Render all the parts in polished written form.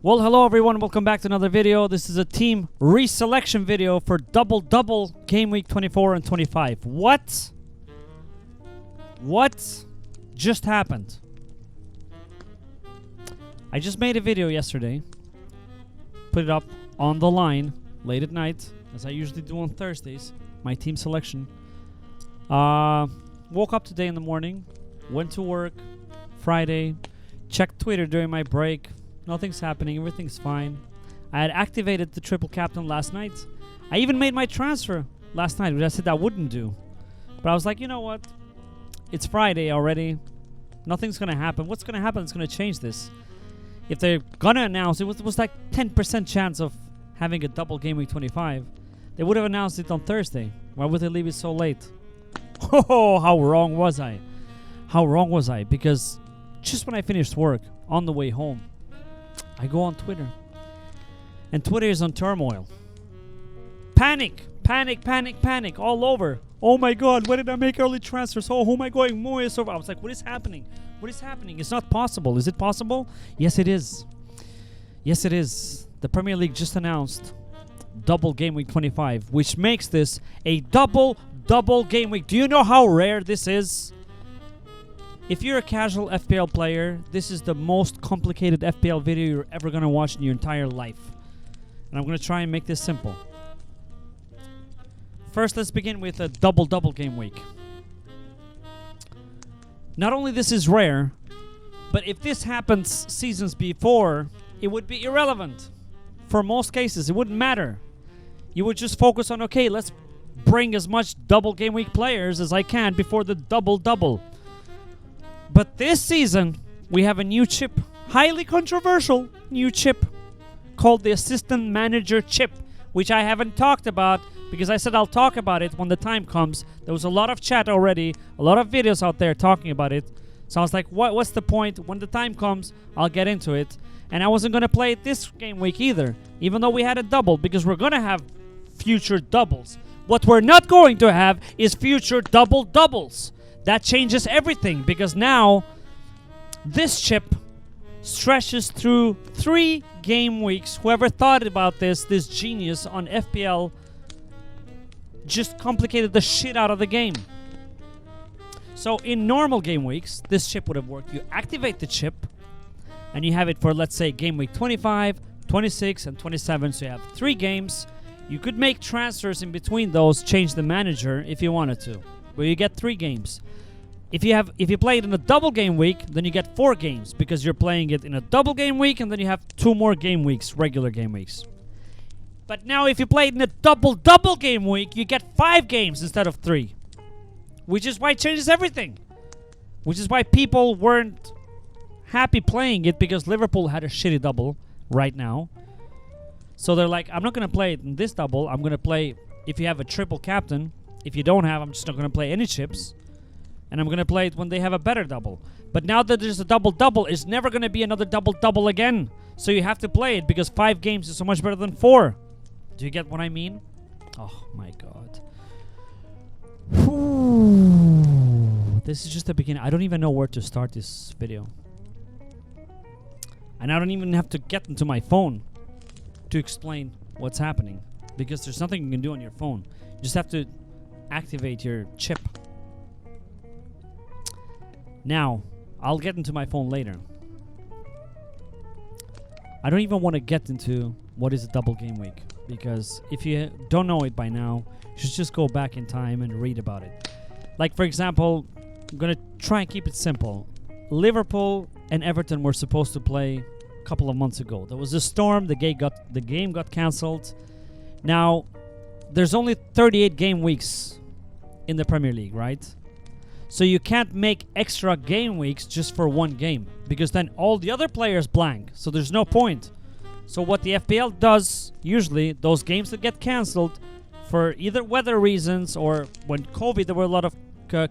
Well, hello everyone, welcome back to another video. This is a team reselection video for double game week 24 and 25. What just happened? I just made a video yesterday, put it up on the line late at night, as I usually do on Thursdays, my team selection. Woke up today in the morning, went to work, Friday, checked Twitter during my break. Nothing's happening, everything's fine. I had activated the triple captain last night. I even made my transfer last night, which I said I wouldn't do. But I was like, you know what? It's Friday already. Nothing's going to happen. What's going to happen is going to change this. If they're going to announce, it was like 10% chance of having a double game week 25. They would have announced it on Thursday. Why would they leave it so late? Oh, how wrong was I? How wrong was I? Because just when I finished work, on the way home, I go on Twitter, and Twitter is on turmoil. Panic all over. Oh my God, why did I make early transfers? Oh, who am I going? Moyes over. I was like, what is happening? What is happening? It's not possible. Is it possible? Yes, it is. Yes, it is. The Premier League just announced double game week 25, which makes this a double game week. Do you know how rare this is? If you're a casual FPL player, this is the most complicated FPL video you're ever going to watch in your entire life. And I'm going to try and make this simple. First, let's begin with a double game week. Not only this is rare, but if this happens seasons before, it would be irrelevant. For most cases, it wouldn't matter. You would just focus on, okay, let's bring as much double game week players as I can before the double. But this season, we have a new chip, highly controversial new chip, called the Assistant Manager chip, which I haven't talked about because I said I'll talk about it when the time comes. There was a lot of chat already, a lot of videos out there talking about it. So I was like, what's the point? When the time comes, I'll get into it. And I wasn't going to play it this game week either, even though we had a double, because we're going to have future doubles. What we're not going to have is future doubles. That changes everything, because now this chip stretches through 3 game weeks. Whoever thought about this genius on FPL just complicated the shit out of the game. So in normal game weeks, this chip would have worked. You activate the chip and you have it for, let's say, game week 25, 26, and 27. So you have 3 games. You could make transfers in between those, change the manager if you wanted to. But you get 3 games. If you play it in a double game week, then you get 4 games because you're playing it in a double game week, and then you have 2 more game weeks, regular game weeks. But now if you play it in a double game week, you get 5 games instead of 3. Which is why it changes everything. Which is why people weren't happy playing it, because Liverpool had a shitty double right now. So they're like, I'm not going to play it in this double. I'm going to play, if you have a triple captain. If you don't have, I'm just not going to play any chips. And I'm going to play it when they have a better double. But now that there's a double, it's never going to be another double again. So you have to play it because 5 games is so much better than 4. Do you get what I mean? Oh my God. Whew. This is just the beginning. I don't even know where to start this video. And I don't even have to get into my phone to explain what's happening, because there's nothing you can do on your phone. You just have to activate your chip. Now, I'll get into my phone later. I don't even want to get into what is a double game week, because if you don't know it by now, you should just go back in time and read about it. Like, for example, I'm going to try and keep it simple. Liverpool and Everton were supposed to play a couple of months ago. There was a storm, the game got cancelled. Now, there's only 38 game weeks in the Premier League, right? So you can't make extra game weeks just for 1 game, because then all the other players blank. So there's no point. So what the FPL does, usually, those games that get cancelled for either weather reasons, or when COVID there were a lot of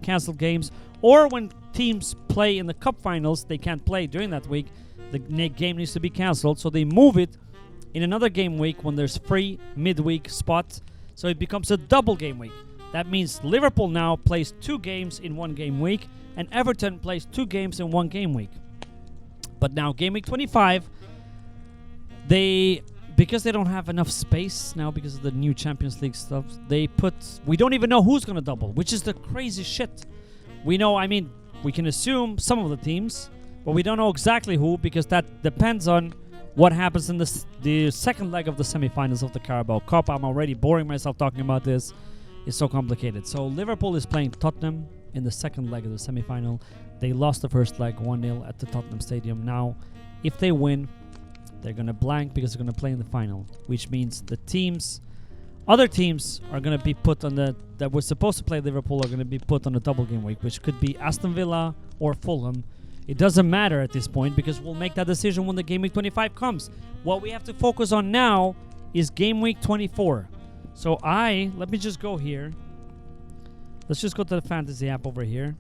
cancelled games, or when teams play in the cup finals, they can't play during that week, the game needs to be cancelled. So they move it in another game week when there's free midweek spots. So it becomes a double game week. That means Liverpool now plays 2 games in 1 game week, and Everton plays 2 games in 1 game week. But now game week 25, Because they don't have enough space now because of the new Champions League stuff, we don't even know who's going to double, which is the crazy shit. We can assume some of the teams, but we don't know exactly who, because that depends on what happens in the second leg of the semifinals of the Carabao Cup. I'm already boring myself talking about this. It's so complicated. So Liverpool is playing Tottenham in the second leg of the semifinal. They lost the first leg 1-0 at the Tottenham Stadium. Now, if they win, they're going to blank because they're going to play in the final, which means other teams are going to be put on that were supposed to play Liverpool are going to be put on a double game week, which could be Aston Villa or Fulham. It doesn't matter at this point because we'll make that decision when the game week 25 comes. What we have to focus on now is game week 24. So let me just go here. Let's just go to the fantasy app over here.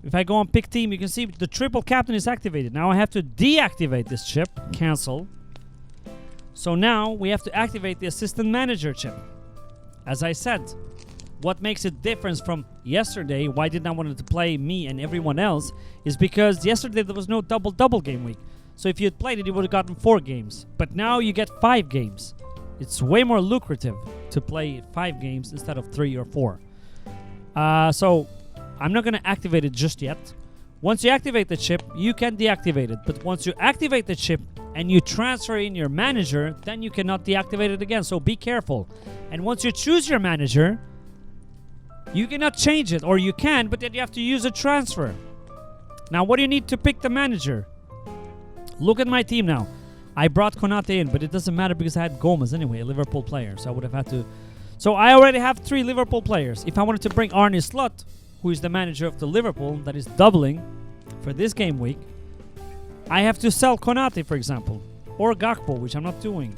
If I go on pick team, you can see the triple captain is activated. Now I have to deactivate this chip, cancel. So now we have to activate the assistant manager chip. As I said, what makes it different from yesterday, why did I want to play me and everyone else, is because yesterday there was no double game week. So if you had played it, you would have gotten 4 games. But now you get 5 games. It's way more lucrative to play 5 games instead of 3 or 4. So I'm not going to activate it just yet. Once you activate the chip, you can deactivate it. But once you activate the chip and you transfer in your manager, then you cannot deactivate it again. So be careful. And once you choose your manager, you cannot change it. Or you can, but then you have to use a transfer. Now, what do you need to pick the manager? Look at my team now. I brought Konate in, but it doesn't matter because I had Gomez anyway, a Liverpool player. So I would have had to... So I already have 3 Liverpool players. If I wanted to bring Arne Slot, who is the manager of the Liverpool, that is doubling for this game week, I have to sell Konate, for example. Or Gakpo, which I'm not doing.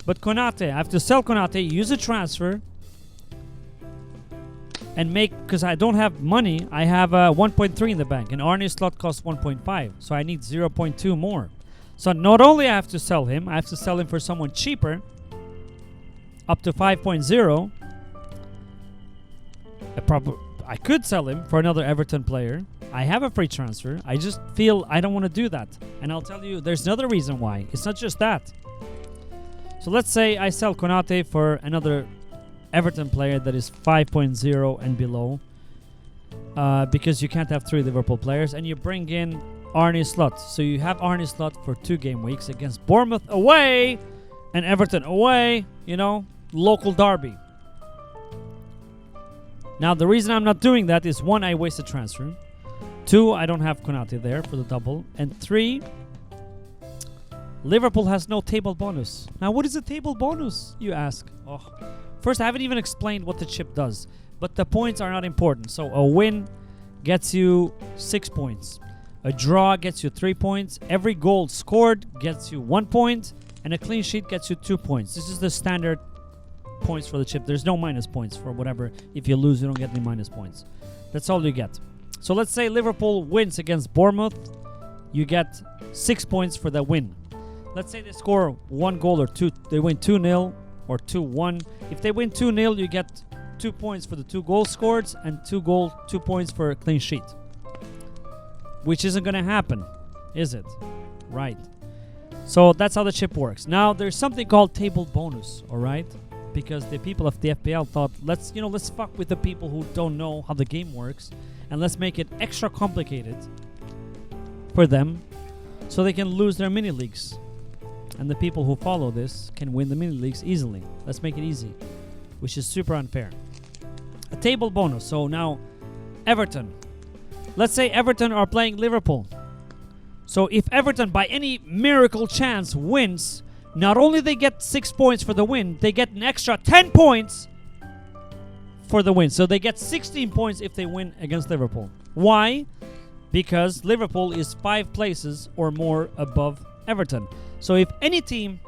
But Konate, I have to sell Konate, use a transfer, and make... Because I don't have money, I have 1.3 in the bank. And Arne Slot costs 1.5. So I need 0.2 more. So not only I have to sell him, I have to sell him for someone cheaper, up to 5.0. I could sell him for another Everton player. I have a free transfer. I just feel I don't want to do that. And I'll tell you, there's another reason why. It's not just that. So let's say I sell Konate for another Everton player that is 5.0 and below. Because you can't have 3 Liverpool players. And you bring in Arne Slot. So you have Arne Slot for 2 game weeks against Bournemouth away and Everton away. You know, local derby. Now, the reason I'm not doing that is 1, I wasted transfer. 2, I don't have Konate there for the double. And 3, Liverpool has no table bonus. Now, what is a table bonus, you ask? Oh. First, I haven't even explained what the chip does. But the points are not important. So a win gets you 6 points. A draw gets you 3 points. Every goal scored gets you 1 point. And a clean sheet gets you 2 points. This is the standard points for the chip. There's no minus points for whatever. If you lose, you don't get any minus points. That's all you get. So let's say Liverpool wins against Bournemouth. You get 6 points for that win. Let's say they score 1 goal or 2. They win 2-0 or 2-1. If they win 2-0, you get 2 points for the 2 goals scored and 2 points for a clean sheet. Which isn't going to happen, is it? Right. So that's how the chip works. Now, there's something called table bonus, all right? Because the people of the FPL thought, let's fuck with the people who don't know how the game works, and let's make it extra complicated for them so they can lose their mini leagues. And the people who follow this can win the mini leagues easily. Let's make it easy, which is super unfair. A table bonus. So now, Everton. Let's say Everton are playing Liverpool. So if Everton by any miracle chance wins, not only they get 6 points for the win, they get an extra 10 points for the win. So they get 16 points if they win against Liverpool. Why? Because Liverpool is 5 places or more above Everton. So if any team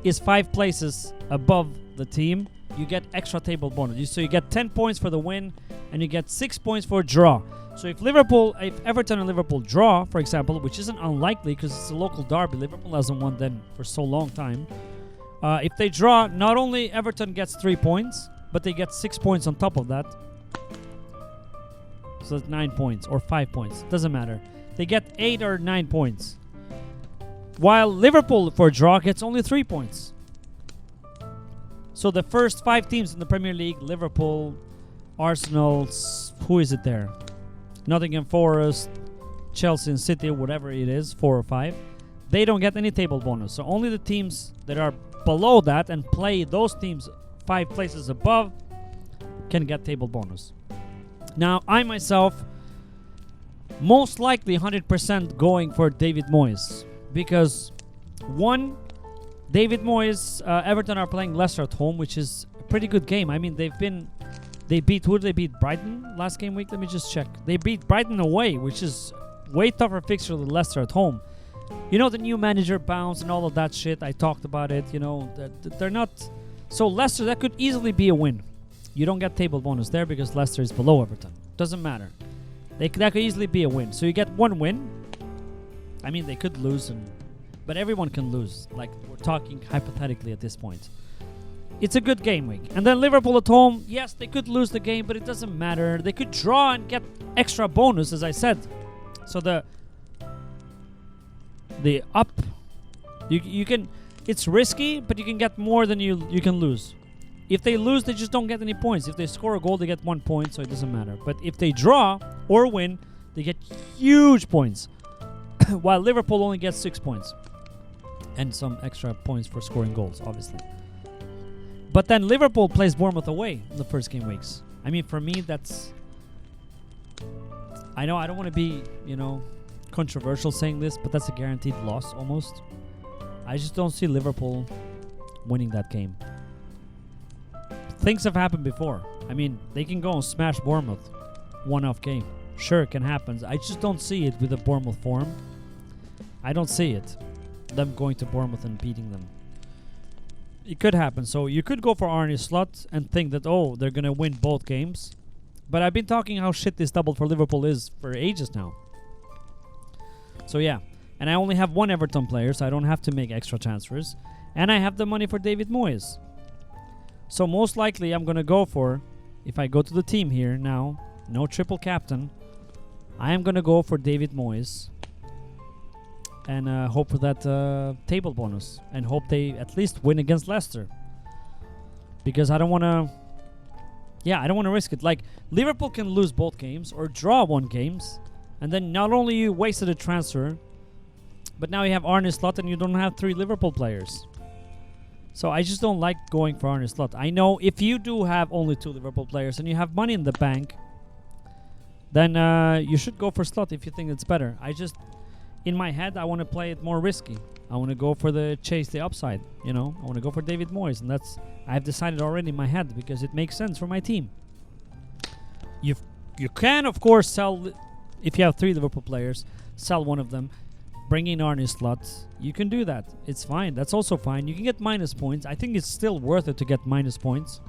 is 5 places above the team, you get extra table bonus. So you get 10 points for the win and you get 6 points for a draw. So if Everton and Liverpool draw, for example, which isn't unlikely because it's a local derby, Liverpool hasn't won them for so long time. If they draw, not only Everton gets 3 points, but they get 6 points on top of that. So that's 9 points or 5 points. Doesn't matter. They get 8 or 9 points. While Liverpool for a draw gets only 3 points. So the first 5 teams in the Premier League, Liverpool, Arsenal, who is it there? Nottingham Forest, Chelsea and City, whatever it is, 4 or 5. They don't get any table bonus. So only the teams that are below that and play those teams 5 places above can get table bonus. Now, I myself, most likely 100% going for David Moyes. Because, one, David Moyes, Everton are playing Leicester at home, which is a pretty good game. I mean, they beat, who did they beat? Brighton last game week? Let me just check. They beat Brighton away, which is way tougher fixture than Leicester at home. You know, the new manager bounce and all of that shit. I talked about it, you know. They're not... So Leicester, that could easily be a win. You don't get table bonus there because Leicester is below Everton. Doesn't matter. That could easily be a win. So you get 1 win. I mean, they could lose, but everyone can lose. Like, we're talking hypothetically at this point. It's a good game week. And then Liverpool at home, yes, they could lose the game, but it doesn't matter. They could draw and get extra bonus, as I said. So the up, you can, it's risky, but you can get more than you can lose. If they lose, they just don't get any points. If they score a goal, they get 1 point, so it doesn't matter. But if they draw or win, they get huge points. While Liverpool only gets 6 points. And some extra points for scoring goals, obviously. But then Liverpool plays Bournemouth away in the first game weeks. I mean, for me, that's... I know I don't want to be, you know, controversial saying this, but that's a guaranteed loss almost. I just don't see Liverpool winning that game. Things have happened before. I mean, they can go and smash Bournemouth. One-off game. Sure, it can happen. I just don't see it with the Bournemouth form. I don't see it. Them going to Bournemouth and beating them. It could happen. So you could go for Arne Slot and think that, oh, they're going to win both games. But I've been talking how shit this double for Liverpool is for ages now. So yeah. And I only have 1 Everton player, so I don't have to make extra transfers. And I have the money for David Moyes. So most likely I'm going to go for, if I go to the team here now, no triple captain, I am going to go for David Moyes. And hope for that table bonus. And hope they at least win against Leicester. Because I don't want to... Yeah, I don't want to risk it. Like, Liverpool can lose both games or draw 1 games. And then not only you wasted a transfer, but now you have Arne Slot and you don't have 3 Liverpool players. So I just don't like going for Arne Slot. I know if you do have only 2 Liverpool players and you have money in the bank, then you should go for Slot if you think it's better. I just... In my head, I want to play it more risky. I want to go for the chase the upside, you know. I want to go for David Moyes, and that's... I've decided already in my head because it makes sense for my team. You can, of course, sell... If you have 3 Liverpool players, sell one of them. Bring in Arne Slot. You can do that. It's fine. That's also fine. You can get minus points. I think it's still worth it to get minus points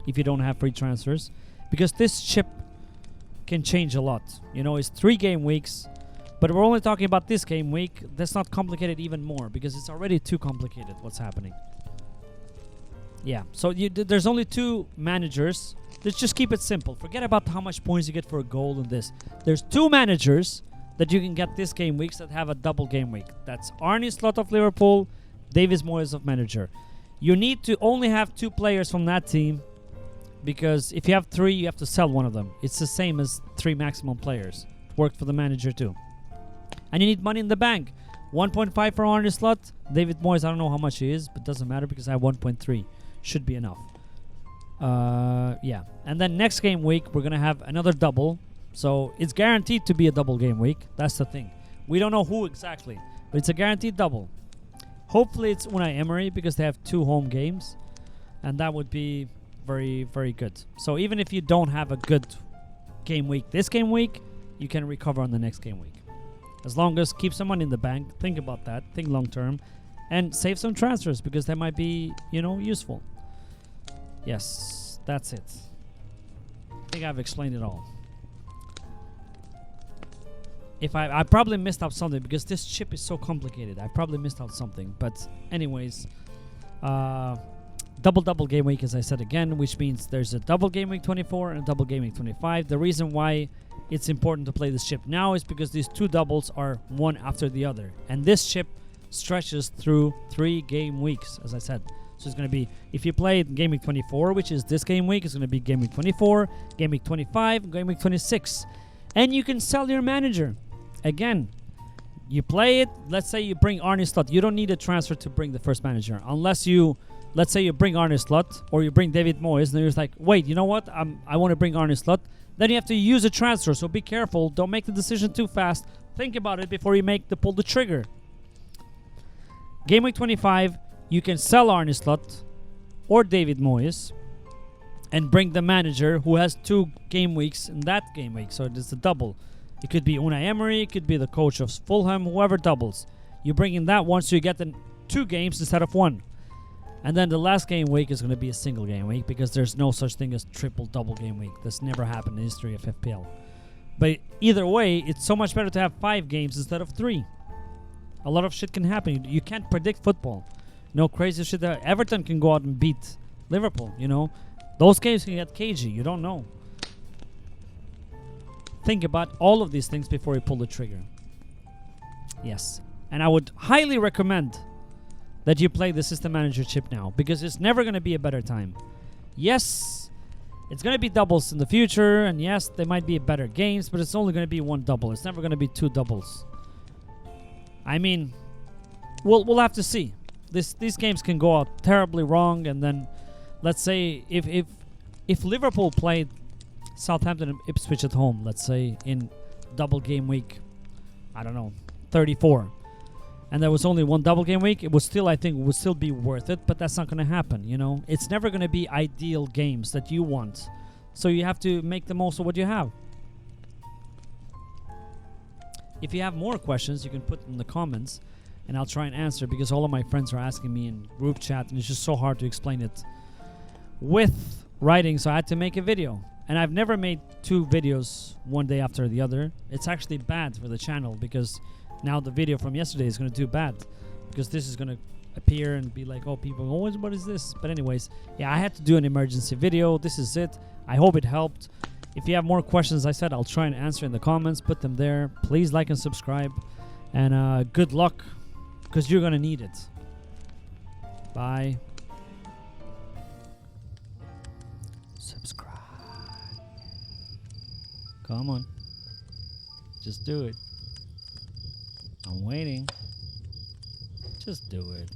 if you don't have free transfers. Because this chip can change a lot. You know, it's 3 game weeks... But we're only talking about this game week. That's not complicated even more because it's already too complicated what's happening. Yeah, so there's only 2 managers. Let's just keep it simple. Forget about how much points you get for a goal and this. There's 2 managers that you can get this game weeks that have a double game week. That's Arne Slot of Liverpool, David Moyes of manager. You need to only have 2 players from that team because if you have 3, you have to sell one of them. It's the same as 3 maximum players. Worked for the manager too. And you need money in the bank. 1.5 for Arne Slot. David Moyes, I don't know how much he is, but doesn't matter because I have 1.3. Should be enough. Yeah. And then next game week, we're going to have another double. So it's guaranteed to be a double game week. That's the thing. We don't know who exactly, but it's a guaranteed double. Hopefully it's Unai Emery because they have 2 home games. And that would be very, very good. So even if you don't have a good game week this game week, you can recover on the next game week. As long as keep some money in the bank, think about that, think long term, and save some transfers because they might be, you know, useful. Yes, that's it. I think I've explained it all. If I probably missed out something because this chip is so complicated. I probably missed out something, but anyways, double game week, as I said again, which means there's a double game week 24 and a double game week 25. The reason why it's important to play this chip now is because these 2 doubles are one after the other. And this chip stretches through 3 game weeks, as I said. So it's going to be, if you play Game Week 24, which is this game week, it's going to be Game Week 24, Game Week 25, Game Week 26. And you can sell your manager. Again, you play it. Let's say you bring Arne Slot. You don't need a transfer to bring the first manager. Unless you, let's say you bring Arne Slot or you bring David Moyes. And you're just like, wait, you know what? I want to bring Arne Slot. Then you have to use a transfer. So be careful. Don't make the decision too fast. Think about it before you pull the trigger. Game Week 25, you can sell Arne Slot or David Moyes and bring the manager who has 2 game weeks in that game week. So it's a double. It could be Unai Emery, it could be the coach of Fulham, whoever doubles. You bring in that one so you get the 2 games instead of 1. And then the last game week is going to be a single game week because there's no such thing as triple-double game week. That's never happened in the history of FPL. But either way, it's so much better to have 5 games instead of 3. A lot of shit can happen. You can't predict football. No crazy shit. Everton can go out and beat Liverpool, you know. Those games can get cagey. You don't know. Think about all of these things before you pull the trigger. Yes. And I would highly recommend that you play the System Manager chip now because it's never going to be a better time. Yes, it's going to be doubles in the future, and yes, they might be better games, but it's only going to be 1 double. It's never going to be 2 doubles. I mean, we'll have to see. These games can go out terribly wrong, and then let's say if Liverpool played Southampton and Ipswich at home, let's say in double game week, I don't know, 34, and there was only 1 double game week, it would still, I think, would still be worth it, but that's not going to happen, you know. It's never going to be ideal games that you want, so you have to make the most of what you have. If you have more questions, you can put them in the comments, and I'll try and answer because all of my friends are asking me in group chat, and it's just so hard to explain it with writing, so I had to make a video. And I've never made 2 videos one day after the other. It's actually bad for the channel because now the video from yesterday is going to do bad because this is going to appear and be like, oh, people, oh, what is this? But anyways, yeah, I had to do an emergency video. This is it. I hope it helped. If you have more questions, I said, I'll try and answer in the comments. Put them there. Please like and subscribe. And good luck because you're going to need it. Bye. Subscribe. Come on. Just do it. I'm waiting. Just do it.